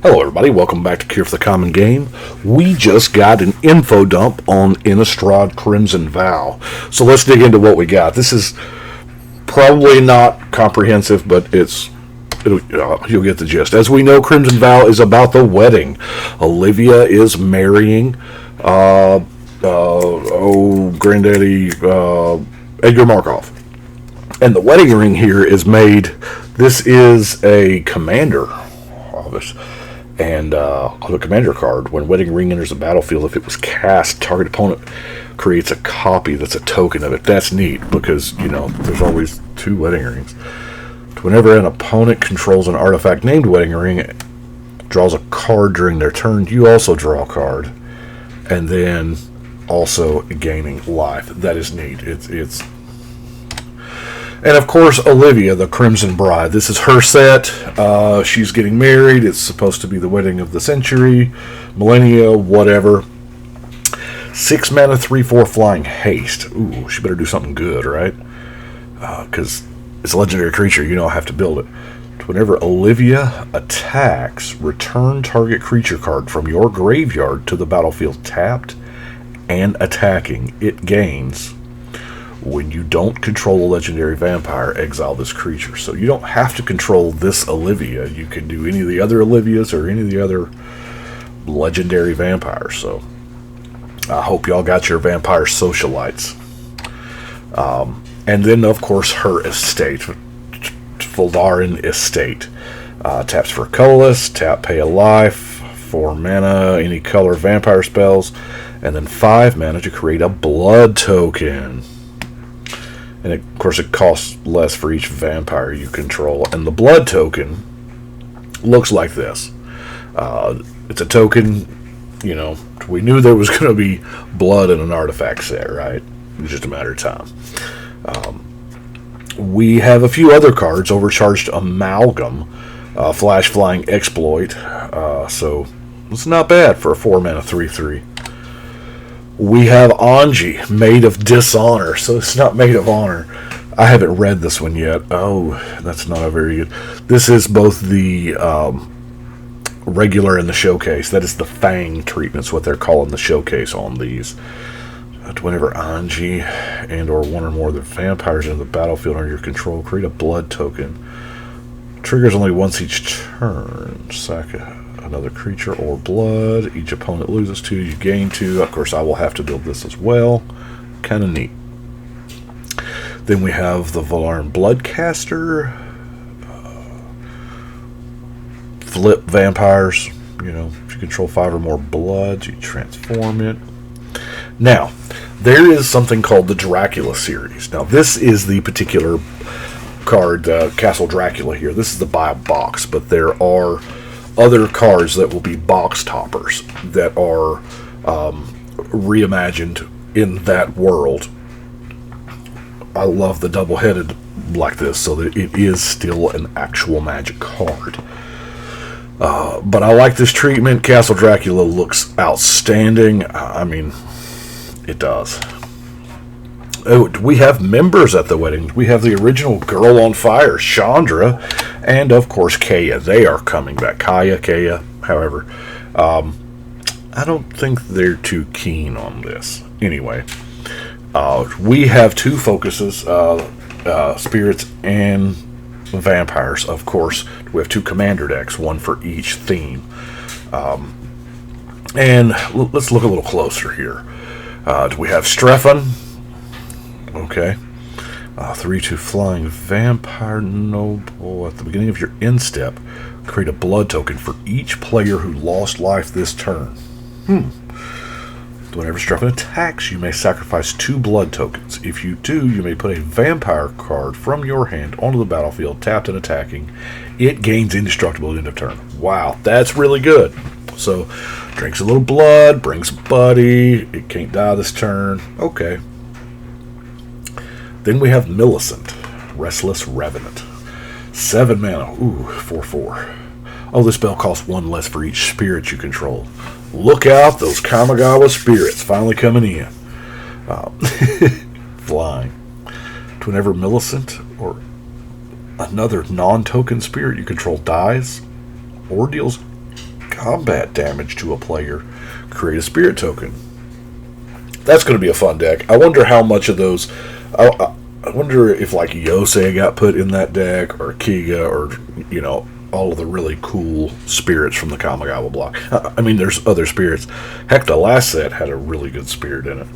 Hello everybody, welcome back to Cure for the Common Game. We just got an info dump on Innistrad Crimson Vow. So let's dig into what we got. This is probably not comprehensive, but you'll get the gist. As we know, Crimson Vow is about the wedding. Olivia is marrying Granddaddy Edgar Markov. And the wedding ring here is made, this is a commander, obviously. And on the commander card, when Wedding Ring enters the battlefield, if it was cast, target opponent creates a copy that's a token of it. That's neat because, there's always two Wedding Rings. Whenever an opponent controls an artifact named Wedding Ring, draws a card during their turn, you also draw a card. And then also gaining life. That is neat. It's And of course, Olivia, the Crimson Bride. This is her set. She's getting married. It's supposed to be the wedding of the century, millennia, whatever. 6 mana, 3/4 flying haste. Ooh, she better do something good, right? Because it's a legendary creature. I have to build it. Whenever Olivia attacks, return target creature card from your graveyard to the battlefield tapped and attacking. It gains. When you don't control a legendary vampire, exile this creature. So you don't have to control this Olivia. You can do any of the other Olivias or any of the other legendary vampires. So I hope y'all got your vampire socialites. And then, of course, her estate. Foldarin Estate. Taps for colorless, tap, pay a life, 4 mana, any color vampire spells, and then 5 mana to create a blood token. And of course, it costs less for each vampire you control. And the blood token looks like this. It's a token, we knew there was going to be blood in an artifact set, right? It was just a matter of time. We have a few other cards. Overcharged Amalgam, Flash Flying Exploit. So it's not bad for a 4 mana 3/3. We have Anji, Maid of Dishonor. So it's not Maid of Honor. I haven't read this one yet. Oh, that's not a very good. This is both the regular and the showcase. That is the Fang treatment's what they're calling the showcase on these. Whenever Anji and or one or more of the vampires in the battlefield under your control, create a blood token. Triggers only once each turn. Sack another creature or blood. Each opponent loses 2, you gain 2. Of course, I will have to build this as well. Kind of neat. Then we have the Valaran Bloodcaster. Flip vampires. If you control 5 or more bloods, you transform it. Now, there is something called the Dracula series. Now, this is the particular card, Castle Dracula here. This is the buy a box, but there are other cards that will be box toppers that are reimagined in that world. I love the double-headed like this, so that it is still an actual Magic card. But I like this treatment. Castle Dracula looks outstanding. I mean, it does. Oh, we have members at the wedding. We have the original Girl on Fire, Chandra, and of course Kaya. They are coming back. Kaya, however. I don't think they're too keen on this. Anyway, we have 2 focuses, spirits and vampires, of course. We have 2 commander decks, one for each theme. And let's look a little closer here. We have Strefan. Okay. 3/2 flying vampire noble. At the beginning of your end step, create a blood token for each player who lost life this turn. Whenever Strefan attacks, you may sacrifice 2 blood tokens. If you do, you may put a vampire card from your hand onto the battlefield, tapped and attacking. It gains indestructible at the end of turn. Wow, that's really good. So, drinks a little blood, brings a buddy. It can't die this turn. Okay. Then we have Millicent, Restless Revenant. 7 mana. Ooh, 4/4. Oh, this spell costs 1 less for each spirit you control. Look out, those Kamigawa spirits finally coming in. Flying. Whenever Millicent or another non-token spirit you control dies or deals combat damage to a player, create a spirit token. That's going to be a fun deck. I wonder how much of those... I wonder if, like, Yosei got put in that deck, or Kiga, or, you know, all of the really cool spirits from the Kamigawa block. I mean, there's other spirits. Heck, the last set had a really good spirit in it.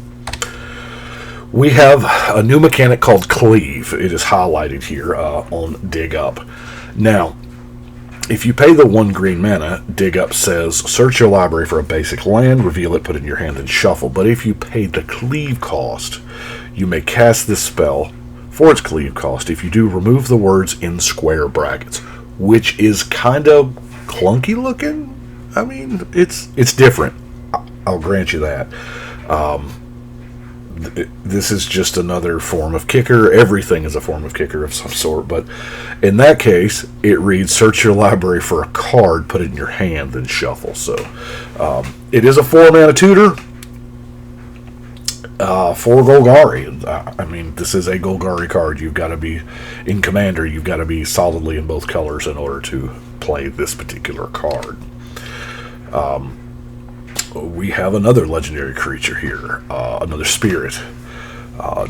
We have a new mechanic called Cleave. It is highlighted here on Dig Up. Now, if you pay the 1 green mana, Dig Up says, search your library for a basic land, reveal it, put it in your hand, and shuffle. But if you pay the Cleave cost, you may cast this spell for its Cleave cost. If you do, remove the words in square brackets, which is kind of clunky looking. I mean, it's different. I'll grant you that. This is just another form of kicker. Everything is a form of kicker of some sort, but in that case, it reads, search your library for a card, put it in your hand, then shuffle. So, it is a 4-mana tutor for Golgari. I mean, this is a Golgari card. You've got to be, in Commander, you've got to be solidly in both colors in order to play this particular card. We have another legendary creature here, another spirit,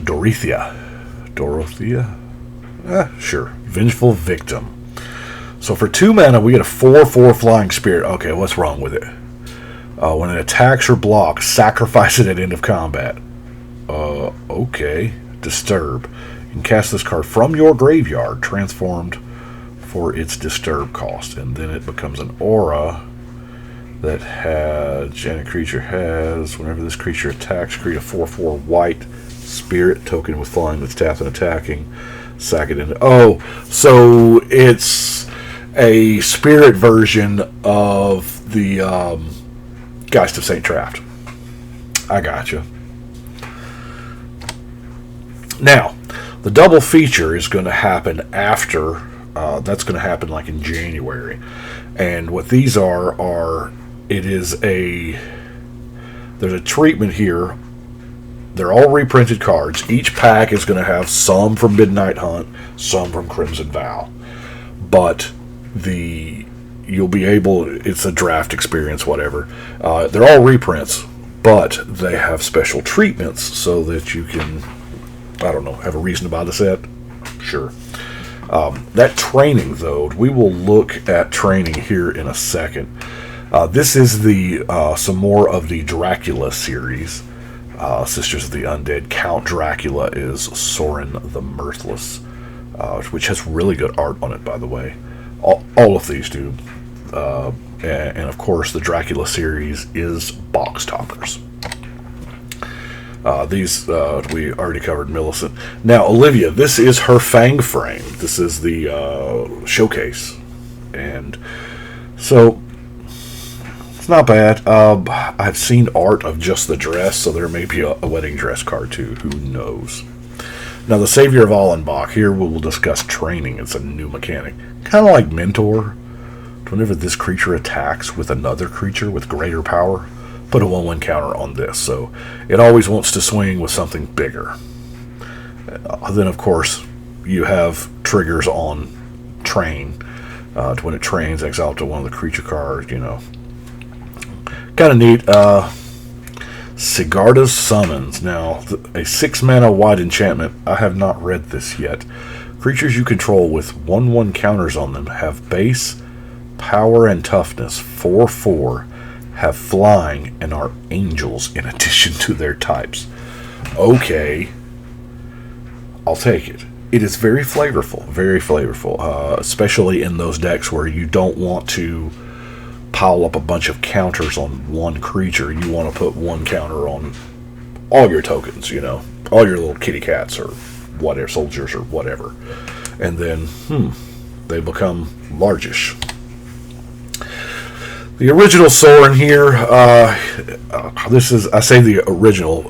Dorothea. Sure, Vengeful Victim. So for 2 mana, we get a 4/4 flying spirit. Okay, what's wrong with it? When it attacks or blocks, sacrifice it at end of combat. Okay, Disturb. You can cast this card from your graveyard, transformed for its Disturb cost, and then it becomes an aura that has, and a creature has, whenever this creature attacks, create a 4/4 white spirit token with flying that's tapped and attacking. Sack it into... Oh, so it's a spirit version of the Geist of St. Traft. I gotcha. Now, the double feature is going to happen after, that's going to happen like in January. And what these are there's a treatment here. They're all reprinted cards. Each pack is going to have some from Midnight Hunt, some from Crimson Vow. But you'll be able, it's a draft experience, whatever. They're all reprints, but they have special treatments so that you can, I don't know, have a reason to buy the set? Sure. That training, though, we will look at training here in a second. This is some more of the Dracula series. Sisters of the Undead. Count Dracula is Sorin the Mirthless, which has really good art on it, by the way. All of these do. And of course, the Dracula series is box toppers. These, we already covered Millicent. Now, Olivia, this is her Fang frame. This is the showcase. And so, it's not bad. I've seen art of just the dress, so there may be a wedding dress card too. Who knows? Now, the Savior of Allenbach. Here we will discuss training. It's a new mechanic. Kind of like Mentor. Whenever this creature attacks with another creature with greater power, put a 1/1 counter on this. So it always wants to swing with something bigger. Then, of course, you have triggers on Train. When it trains, exile up to one of the creature cards, you know. Kind of neat. Sigarda's Summons. Now, a 6-mana white enchantment. I have not read this yet. Creatures you control with 1/1 counters on them have base, power, and toughness 4/4, have flying, and are angels in addition to their types. Okay. I'll take it. It is very flavorful. Very flavorful. Especially in those decks where you don't want to pile up a bunch of counters on one creature. You want to put 1 counter on all your tokens, you know, all your little kitty cats or whatever, soldiers or whatever. And then, they become largish. The original Sorin here, this is, I say the original,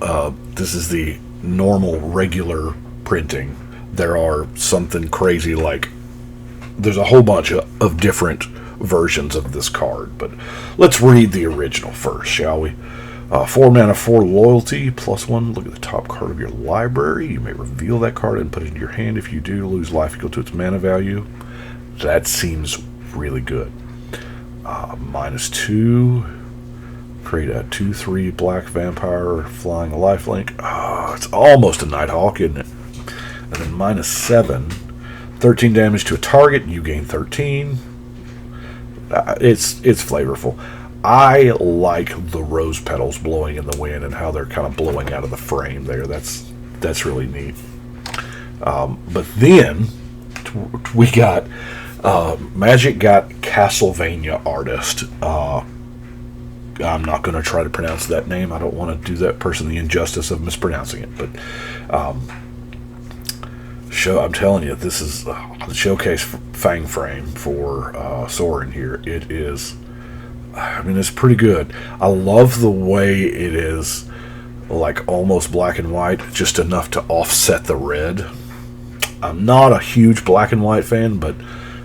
this is the normal, regular printing. There are something crazy like, there's a whole bunch of different versions of this card, but let's read the original first, shall we? 4 mana, 4 loyalty, +1. Look at the top card of your library. You may reveal that card and put it in your hand. If you do, lose life equal to its mana value. That seems really good. -2. Create a 2/3 black vampire flying lifelink. It's almost a Nighthawk, isn't it? And then -7. 13 damage to a target, and you gain 13. It's flavorful. I like the rose petals blowing in the wind and how they're kind of blowing out of the frame there. That's really neat. But then we got Magic got Castlevania Artist. I'm not going to try to pronounce that name. I don't want to do that person the injustice of mispronouncing it. But I'm telling you, this is the showcase Fang frame for Soren here. It is, it's pretty good. I love the way it is, like almost black and white, just enough to offset the red. I'm not a huge black and white fan, but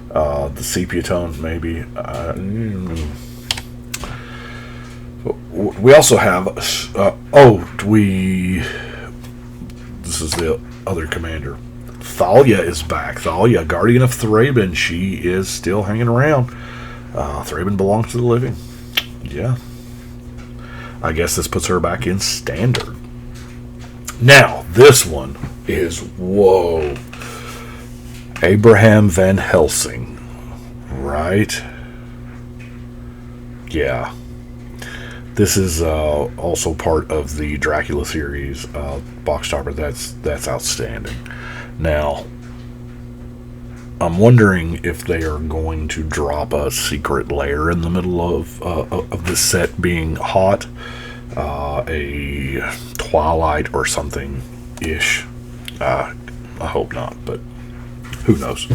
the sepia tones maybe. We also have this is the other commander. Thalia is back. Thalia, Guardian of Thraben. She is still hanging around. Thraben belongs to the living. Yeah. I guess this puts her back in standard. Now, this one is, whoa. Abraham Van Helsing. Right? Yeah. This is also part of the Dracula series box topper. That's outstanding. Now, I'm wondering if they are going to drop a secret lair in the middle of this set being hot, a Twilight or something ish. I hope not, but who knows.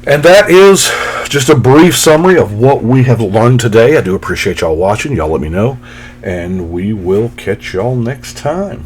And that is just a brief summary of what we have learned today. I do appreciate y'all watching. Y'all let me know. And we will catch y'all next time.